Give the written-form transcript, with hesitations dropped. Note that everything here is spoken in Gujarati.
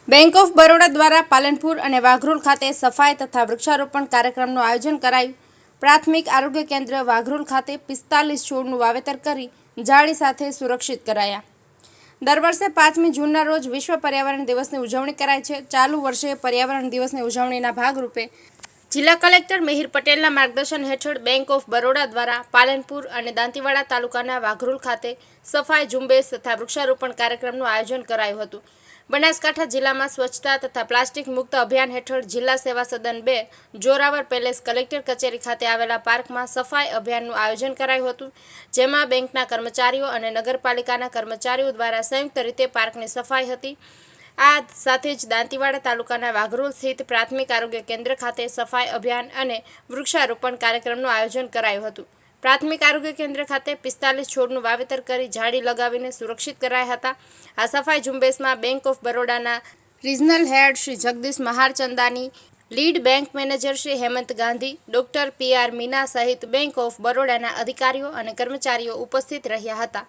બેંક ઓફ બરોડા દ્વારા પાલનપુર અને વાઘરોલ ખાતે સફાઈ તથા વૃક્ષારોપણ કાર્યક્રમનું આયોજન કરાયું। પ્રાથમિક આરોગ્ય કેન્દ્ર વાઘરોલ ખાતે 45 છોડનું વાવેતર કરી જાળી સાથે સુરક્ષિત કરાયા। દર વર્ષે 5મી જૂનના રોજ વિશ્વ પર્યાવરણ દિવસની ઉજવણી કરાય છે। ચાલુ વર્ષે પર્યાવરણ દિવસની ઉજવણીના ભાગરૂપે જિલ્લા કલેક્ટર મિહિર પટેલના માર્ગદર્શન હેઠળ બેંક ઓફ બરોડા દ્વારા પાલનપુર અને દાંતીવાડા તાલુકાના વાઘરોલ ખાતે સફાઈ ઝુંબેશ તથા વૃક્ષારોપણ કાર્યક્રમનું આયોજન કરાયું હતું। બનાસકાંઠા જિલ્લામાં સ્વચ્છતા તથા પ્લાસ્ટિક મુક્ત અભિયાન હેઠળ જિલ્લા સેવા સદન 2 જોરાવર પેલેસ કલેક્ટર કચેરી ખાતે આવેલા પાર્કમાં સફાઈ અભિયાનનું આયોજન કરાયું હતું, જેમાં બેંકના કર્મચારીઓ અને નગરપાલિકાના કર્મચારીઓ દ્વારા સંયુક્ત રીતે પાર્કની સફાઈ હતી। આ સાથે જ દાંતીવાડા તાલુકાના વાઘરોલ સ્થિત પ્રાથમિક આરોગ્ય કેન્દ્ર ખાતે સફાઈ અભિયાન અને વૃક્ષારોપણ કાર્યક્રમનું આયોજન કરાયું હતું। પ્રાથમિક આરોગ્ય કેન્દ્ર ખાતે 45 છોડનું વાવેતર કરી જાળી લગાવીને સુરક્ષિત કરાયા હતા। આ સફાઈ ઝુંબેશમાં બેંક ઓફ બરોડાના regional head Shri Jagdish Maharchandani, lead bank manager Shri Hemant Gandhi, doctor PR Meena સહિત બેંક ઓફ બરોડાના અધિકારીઓ અને કર્મચારીઓ ઉપસ્થિત રહ્યા હતા।